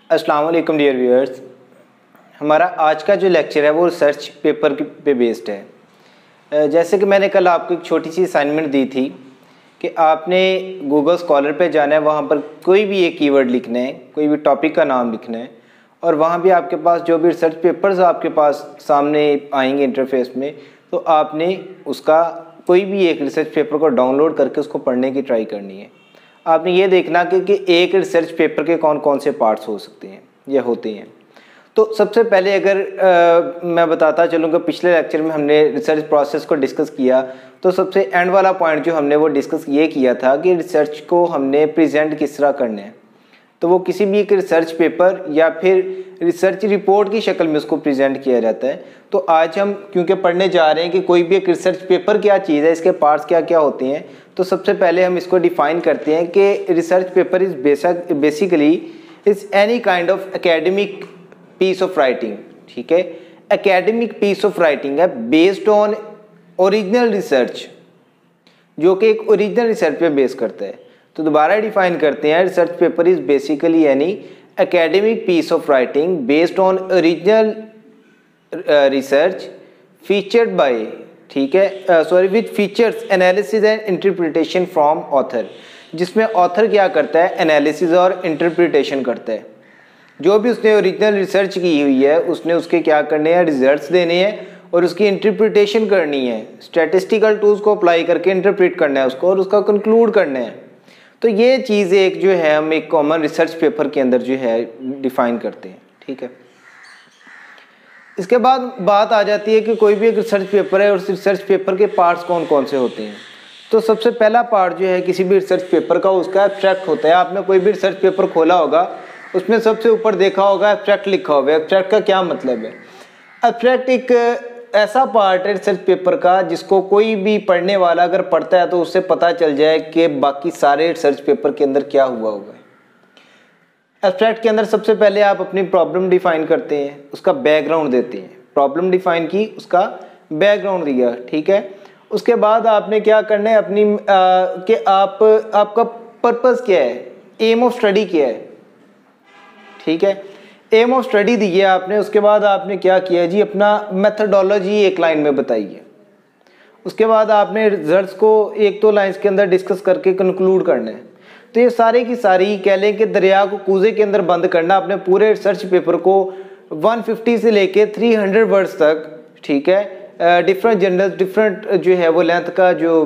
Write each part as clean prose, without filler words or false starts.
अस्सलाम वालेकुम dear viewers. हमारा आज का जो लेक्चर है वो रिसर्च पेपर पे बेस्ड है। जैसे कि मैंने कल आपको एक छोटी सी असाइनमेंट दी थी कि आपने गूगल स्कॉलर पे जाना है, वहाँ पर कोई भी एक कीवर्ड लिखना है, कोई भी टॉपिक का नाम लिखना है और वहाँ भी आपके पास जो भी रिसर्च पेपर्स आपके पास सामने आएंगे इंटरफेस में, तो आपने उसका कोई भी एक रिसर्च पेपर को डाउनलोड करके उसको पढ़ने की ट्राई करनी है। आपने ये देखना कि एक रिसर्च पेपर के कौन कौन से पार्ट्स हो सकते हैं या होते हैं। तो सबसे पहले अगर मैं बताता चलूँ कि पिछले लेक्चर में हमने रिसर्च प्रोसेस को डिस्कस किया, तो सबसे एंड वाला पॉइंट जो हमने वो डिस्कस ये किया था कि रिसर्च को हमने प्रेजेंट किस तरह करना है। तो वो किसी भी एक रिसर्च पेपर या फिर रिसर्च रिपोर्ट की शक्ल में उसको प्रेजेंट किया जाता है। तो आज हम क्योंकि पढ़ने जा रहे हैं कि कोई भी एक रिसर्च पेपर क्या चीज़ है, इसके पार्ट्स क्या क्या होते हैं, तो सबसे पहले हम इसको डिफाइन करते हैं कि research paper is basically is any kind of academic piece of writing. ठीक है, एकेडमिक पीस ऑफ राइटिंग है बेस्ड ऑन ओरिजिनल रिसर्च, जो कि एक ओरिजिनल रिसर्च पे बेस करता है। तो दोबारा डिफाइन करते हैं, research paper is basically any academic piece of writing based on original research featured by, ठीक है, sorry, with features analysis and interpretation from author, जिसमें ऑथर क्या करता है, एनालिसिस और इंटरप्रिटेशन करता है। जो भी उसने ओरिजिनल रिसर्च की हुई है उसने उसके क्या करने हैं, रिजल्ट्स देने हैं और उसकी इंटरप्रिटेशन करनी है, स्टैटिस्टिकल टूल्स को अप्लाई करके इंटरप्रेट करना है उसको और उसका कंक्लूड करना है। तो ये चीज़ एक जो है हम एक कॉमन रिसर्च पेपर के अंदर जो है डिफाइन करते हैं। ठीक है, इसके बाद बात आ जाती है कि कोई भी एक रिसर्च पेपर है और उस रिसर्च पेपर के पार्ट्स कौन कौन से होते हैं। तो सबसे पहला पार्ट जो है किसी भी रिसर्च पेपर का, उसका एब्स्ट्रैक्ट होता है। आपने कोई भी रिसर्च पेपर खोला होगा, उसमें सबसे ऊपर देखा होगा एब्स्ट्रैक्ट लिखा होगा। एब्स्ट्रैक्ट का क्या मतलब है? एब्स्ट्रैक्ट एक ऐसा पार्ट है रिसर्च पेपर का जिसको कोई भी पढ़ने वाला अगर पढ़ता है तो उससे पता चल जाए कि बाकी सारे रिसर्च पेपर के अंदर क्या हुआ होगा। एब्स्ट्रैक्ट के अंदर सबसे पहले आप अपनी प्रॉब्लम डिफाइन करते हैं, उसका बैकग्राउंड देते हैं। प्रॉब्लम डिफाइन की, उसका बैकग्राउंड दिया। ठीक है, उसके बाद आपने क्या करना है, अपनी कि आपका पर्पस क्या है, एम ऑफ स्टडी क्या है। ठीक है, एम ऑफ स्टडी दी है आपने। उसके बाद आपने क्या किया जी, अपना मेथडोलॉजी एक लाइन में बताइए। उसके बाद आपने रिजल्ट्स को एक दो लाइंस के अंदर डिस्कस करके कंक्लूड करना है। तो ये सारे की सारी कह लें कि दरिया को कूजे के अंदर बंद करना, अपने पूरे रिसर्च पेपर को 150 से लेके 300 वर्ड्स तक। ठीक है, डिफरेंट जर्नल्स डिफरेंट जो है वो लेंथ का जो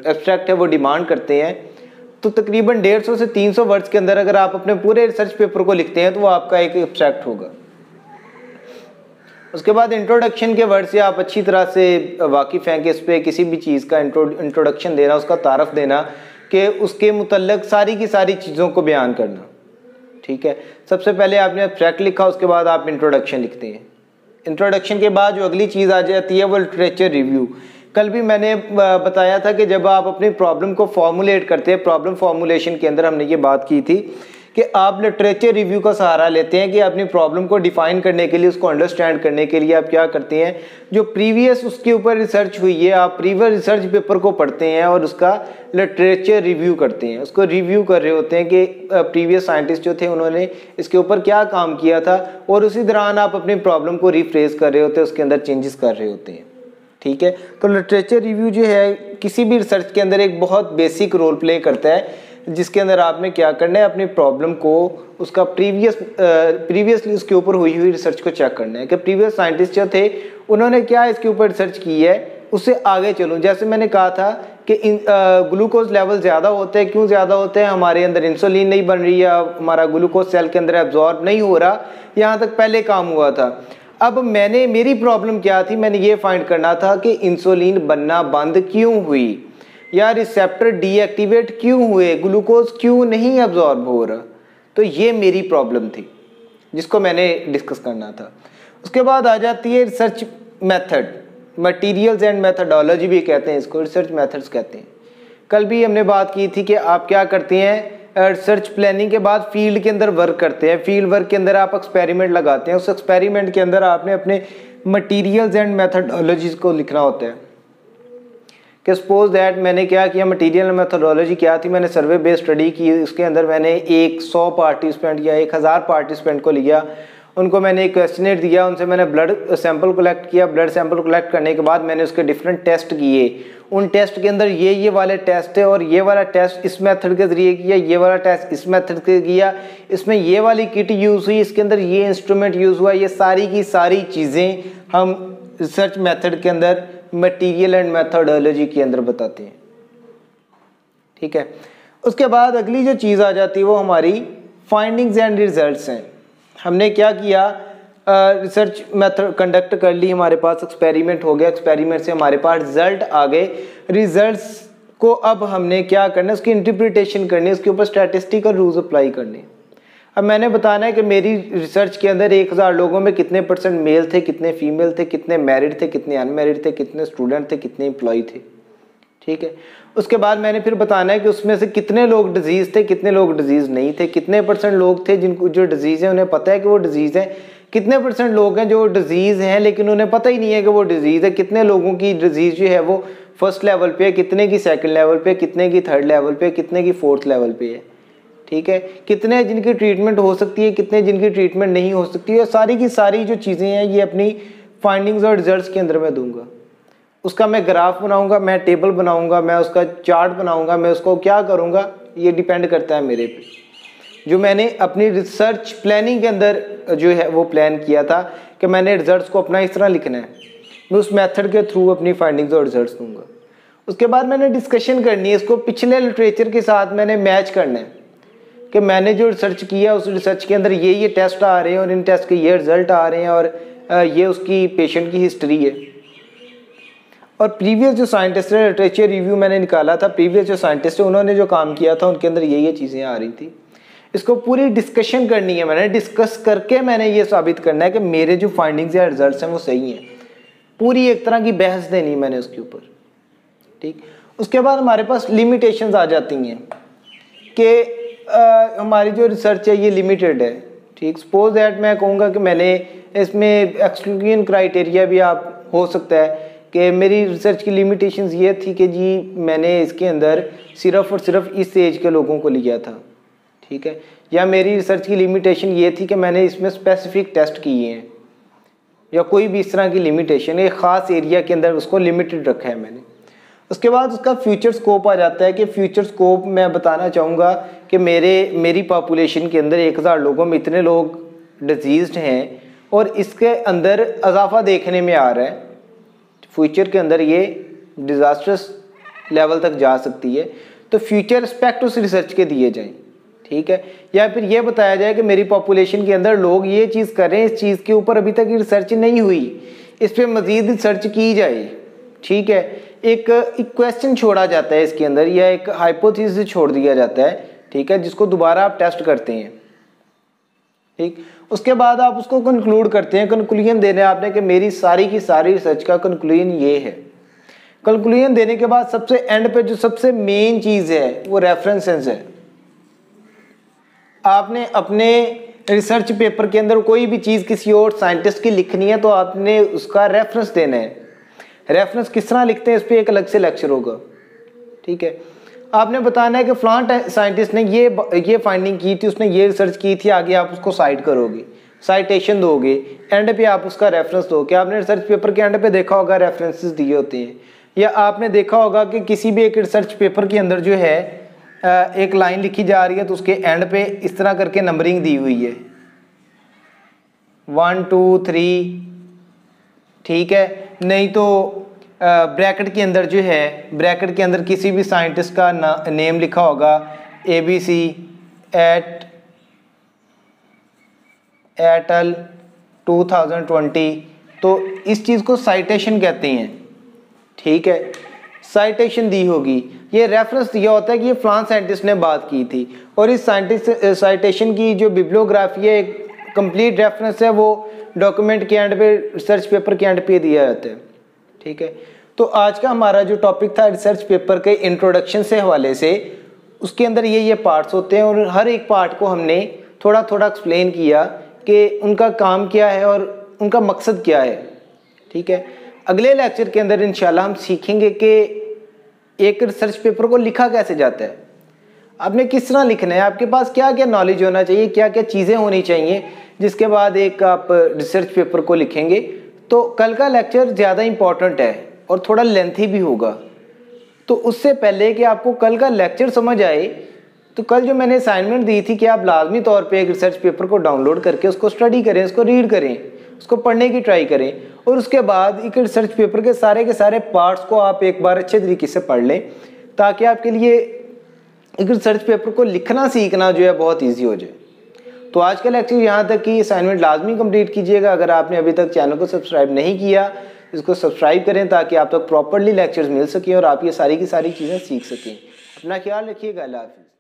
एब्स्ट्रैक्ट है वो डिमांड करते हैं। तो तकरीबन 150 से 300 वर्ड्स के अंदर अगर आप अपने पूरे रिसर्च पेपर को लिखते हैं तो वो आपका एक एब्स्ट्रैक्ट होगा। उसके बाद इंट्रोडक्शन के वर्ड से आप अच्छी तरह से वाकिफ़ हैं कि इस पर किसी भी चीज़ का इंट्रोडक्शन देना, उसका तारफ़ देना कि उसके मुतल्लिक़ सारी की सारी चीज़ों को बयान करना। ठीक है, सबसे पहले आपने एब्स्ट्रैक्ट लिखा, उसके बाद आप इंट्रोडक्शन लिखते हैं। इंट्रोडक्शन के बाद जो अगली चीज़ आ जाती है वो लिटरेचर रिव्यू। कल भी मैंने बताया था कि जब आप अपनी प्रॉब्लम को फॉर्मुलेट करते हैं, प्रॉब्लम फॉर्मुलेशन के अंदर हमने ये बात की थी कि आप लिटरेचर रिव्यू का सहारा लेते हैं कि अपनी प्रॉब्लम को डिफाइन करने के लिए, उसको अंडरस्टैंड करने के लिए आप क्या करते हैं, जो प्रीवियस उसके ऊपर रिसर्च हुई है, आप प्रीवियस रिसर्च पेपर को पढ़ते हैं और उसका लिटरेचर रिव्यू करते हैं। उसको रिव्यू कर रहे होते हैं कि प्रीवियस साइंटिस्ट जो थे उन्होंने इसके ऊपर क्या काम किया था और उसी दौरान आप अपनी प्रॉब्लम को रिफ्रेश कर रहे होते हैं, उसके अंदर चेंजेस कर रहे होते हैं। ठीक है, तो लिटरेचर रिव्यू जो है किसी भी रिसर्च के अंदर एक बहुत बेसिक रोल प्ले करता है, जिसके अंदर आपने क्या करना है, अपनी प्रॉब्लम को उसका प्रीवियसली उसके ऊपर हुई रिसर्च को चेक करना है कि प्रीवियस साइंटिस्ट जो थे उन्होंने क्या इसके ऊपर रिसर्च की है, उससे आगे चलूँ। जैसे मैंने कहा था कि ग्लूकोज लेवल ज़्यादा होते हैं, क्यों ज़्यादा होते हैं, हमारे अंदर इंसुलिन नहीं बन रही है, हमारा ग्लूकोज सेल के अंदर एब्जॉर्ब नहीं हो रहा, यहाँ तक पहले काम हुआ था। अब मेरी प्रॉब्लम क्या थी, मैंने ये फाइंड करना था कि इंसुलिन बनना बंद क्यों हुई या रिसेप्टर डीएक्टिवेट क्यों हुए, ग्लूकोज क्यों नहीं एब्जॉर्ब हो रहा। तो ये मेरी प्रॉब्लम थी जिसको मैंने डिस्कस करना था। उसके बाद आ जाती है research method, materials and methodology भी कहते हैं इसको, रिसर्च मेथड्स कहते हैं। कल भी हमने बात की थी कि आप क्या करते हैं, रिसर्च प्लानिंग के बाद फील्ड के अंदर वर्क करते हैं। फील्ड वर्क के अंदर आप एक्सपेरिमेंट लगाते हैं, उस एक्सपेरिमेंट के अंदर आपने अपने मटेरियल्स एंड मेथडोलॉजीज को लिखना होता है कि सपोज दैट मैंने क्या किया, मटेरियल मेथोडोलॉजी क्या थी, मैंने सर्वे बेस्ड स्टडी की, उसके अंदर मैंने 100 पार्टिसिपेंट या 1000 पार्टिसिपेंट को लिया, उनको मैंने एक क्वेश्चनेट दिया, उनसे मैंने ब्लड सैंपल कलेक्ट किया, ब्लड सैंपल कलेक्ट करने के बाद मैंने उसके डिफरेंट टेस्ट किए, उन टेस्ट के अंदर ये वाले टेस्ट है और ये वाला टेस्ट इस मेथड के ज़रिए किया, ये वाला टेस्ट इस मेथड से किया, इसमें ये वाली किट यूज़ हुई, इसके अंदर ये इंस्ट्रूमेंट यूज़ हुआ, ये सारी की सारी चीज़ें हम रिसर्च मेथड के अंदर मटेरियल एंड मेथोडोलॉजी के अंदर बताते हैं। ठीक है, उसके बाद अगली जो चीज़ आ जाती है वो हमारी फाइंडिंग्स एंड रिजल्ट्स हैं। हमने क्या किया, रिसर्च मेथड कंडक्ट कर ली, हमारे पास एक्सपेरिमेंट हो गया, एक्सपेरिमेंट से हमारे पास रिजल्ट आ गए, रिजल्ट्स को अब हमने क्या करना है, उसकी इंटरप्रिटेशन करनी है, उसके ऊपर स्टैटिस्टिकल रूल्स अप्लाई करने। अब मैंने बताना है कि मेरी रिसर्च के अंदर 1000 लोगों में कितने परसेंट मेल थे, कितने फीमेल थे, कितने मैरिड थे, कितने अनमैरिड थे, कितने स्टूडेंट थे, कितने एम्प्लॉय थे। ठीक है, उसके बाद मैंने फिर बताना है कि उसमें से कितने लोग डिजीज़ थे, कितने लोग डिजीज़ नहीं थे, कितने परसेंट लोग थे जिनको जो डिजीज़ है उन्हें पता है कि वो डिजीज़ है, कितने परसेंट लोग हैं जो डिजीज़ हैं लेकिन उन्हें पता ही नहीं है कि वो डिजीज़ है, कितने लोगों की डिजीज़ जो है वो फर्स्ट लेवल पे है, कितने की सेकंड लेवल पे, कितने की थर्ड लेवल पे, कितने की फोर्थ लेवल पे है। ठीक है, कितने जिनकी ट्रीटमेंट हो सकती है, कितने जिनकी ट्रीटमेंट नहीं हो सकती है, सारी की सारी जो चीज़ें हैं ये अपनी फाइंडिंग्स और रिजल्ट्स के अंदर मैं दूंगा। उसका मैं ग्राफ बनाऊंगा, मैं टेबल बनाऊंगा, मैं उसका चार्ट बनाऊंगा, मैं उसको क्या करूंगा ये डिपेंड करता है मेरे पे। जो मैंने अपनी रिसर्च प्लानिंग के अंदर जो है वो प्लान किया था कि मैंने रिजल्ट्स को अपना इस तरह लिखना है, मैं उस मेथड के थ्रू अपनी फाइंडिंग्स और रिजल्ट्स दूंगा। उसके बाद मैंने डिस्कशन करनी है, इसको पिछले लिटरेचर के साथ मैंने मैच करना है कि मैंने जो रिसर्च किया उस रिसर्च के अंदर ये टेस्ट आ रहे हैं और इन टेस्ट के ये रिजल्ट आ रहे हैं और ये उसकी पेशेंट की हिस्ट्री है। और प्रीवियस जो साइंटिस्ट है, लिटरेचर रिव्यू मैंने निकाला था, प्रीवियस जो साइंटिस्ट है उन्होंने जो काम किया था उनके अंदर ये चीज़ें आ रही थी। इसको पूरी डिस्कशन करनी है, मैंने डिस्कस करके मैंने ये साबित करना है कि मेरे जो फाइंडिंग्स या रिजल्ट्स हैं वो सही हैं। पूरी एक तरह की बहस देनी मैंने उसके ऊपर। ठीक, उसके बाद हमारे पास लिमिटेशंस आ जाती हैं कि हमारी जो रिसर्च है ये लिमिटेड है। ठीक, सपोज दैट मैं कहूँगा कि मैंने इसमें एक्सक्लूजन क्राइटेरिया भी आप हो सकता है कि मेरी रिसर्च की लिमिटेशंस ये थी कि जी मैंने इसके अंदर सिर्फ और सिर्फ इस एज के लोगों को लिया था। ठीक है, या मेरी रिसर्च की लिमिटेशन ये थी कि मैंने इसमें स्पेसिफिक टेस्ट किए हैं, या कोई भी इस तरह की लिमिटेशन, एक ख़ास एरिया के अंदर उसको लिमिटेड रखा है मैंने। उसके बाद उसका फ्यूचर स्कोप आ जाता है कि फ्यूचर स्कोप मैं बताना चाहूँगा कि मेरी पॉपुलेशन के अंदर 1000 लोगों में इतने लोग डिजीज़्ड हैं और इसके अंदर इजाफा देखने में आ रहा है, फ्यूचर के अंदर ये डिज़ास्टर्स लेवल तक जा सकती है, तो फ्यूचर एस्पेक्ट उस रिसर्च के दिए जाएं। ठीक है, या फिर ये बताया जाए कि मेरी पॉपुलेशन के अंदर लोग ये चीज़ कर रहे हैं, इस चीज़ के ऊपर अभी तक रिसर्च नहीं हुई, इस पर मज़ीद रिसर्च की जाए। ठीक है, एक क्वेश्चन छोड़ा जाता है इसके अंदर, या एक हाइपोथेसिस छोड़ दिया जाता है। ठीक है, जिसको दोबारा आप टेस्ट करते हैं। ठीक, उसके बाद आप उसको कंक्लूड करते हैं, कंक्लूजन देना है आपने कि मेरी सारी की सारी रिसर्च का कंक्लूजन ये है। कंक्लूजन देने के बाद सबसे एंड पे जो सबसे मेन चीज़ है वो रेफरेंसेस है। आपने अपने रिसर्च पेपर के अंदर कोई भी चीज़ किसी और साइंटिस्ट की लिखनी है तो आपने उसका रेफरेंस देना है। रेफरेंस किस तरह लिखते हैं इस पर एक अलग से लेक्चर होगा। ठीक है, आपने बताना है कि फलां साइंटिस्ट ने ये फाइंडिंग की थी, उसने ये रिसर्च की थी, आगे आप उसको साइट करोगे, साइटेशन दोगे, एंड पे आप उसका रेफरेंस दो। क्या आपने रिसर्च पेपर के एंड पे देखा होगा रेफरेंसेस दिए होते हैं, या आपने देखा होगा कि किसी भी एक रिसर्च पेपर के अंदर जो है एक लाइन लिखी जा रही है तो उसके एंड पे इस तरह करके नंबरिंग दी हुई है 1 2 3। ठीक है, नहीं तो ब्रैकेट के अंदर जो है, ब्रैकेट के अंदर किसी भी साइंटिस्ट का नेम लिखा होगा ABC एटल 2020, तो इस चीज़ को साइटेशन कहते हैं। ठीक है, साइटेशन दी होगी, ये रेफरेंस दिया होता है कि ये फलां साइंटिस्ट ने बात की थी, और इस साइटेशन की जो बिब्लियोग्राफी है, एक कंप्लीट रेफरेंस है, वो डॉक्यूमेंट के एंड पे, रिसर्च पेपर के एंड पे दिया जाता है। ठीक है, तो आज का हमारा जो टॉपिक था रिसर्च पेपर के इंट्रोडक्शन से हवाले से, उसके अंदर ये पार्ट्स होते हैं और हर एक पार्ट को हमने थोड़ा थोड़ा एक्सप्लेन किया कि उनका काम क्या है और उनका मकसद क्या है। ठीक है, अगले लेक्चर के अंदर इंशाल्लाह हम सीखेंगे कि एक रिसर्च पेपर को लिखा कैसे जाता है, आपने किस तरह लिखना है, आपके पास क्या क्या नॉलेज होना चाहिए, क्या क्या चीज़ें होनी चाहिए, जिसके बाद एक आप रिसर्च पेपर को लिखेंगे। तो कल का लेक्चर ज़्यादा इम्पॉर्टेंट है और थोड़ा लेंथी भी होगा। तो उससे पहले कि आपको कल का लेक्चर समझ आए, तो कल जो मैंने असाइनमेंट दी थी कि आप लाजमी तौर पे एक रिसर्च पेपर को डाउनलोड करके उसको स्टडी करें, उसको रीड करें, उसको पढ़ने की ट्राई करें, और उसके बाद एक रिसर्च पेपर के सारे पार्ट्स को आप एक बार अच्छे तरीके से पढ़ लें, ताकि आपके लिए एक रिसर्च पेपर को लिखना सीखना जो है बहुत ईजी हो जाए। तो आज का लेक्चर यहाँ तक कि असाइनमेंट लाजमी कंप्लीट कीजिएगा। अगर आपने अभी तक चैनल को सब्सक्राइब नहीं किया, इसको सब्सक्राइब करें ताकि आप तक प्रॉपरली लेक्चर्स मिल सकें और आप ये सारी की सारी चीज़ें सीख सकें। अपना ख्याल रखिएगा। अल्लाह हाफिज़।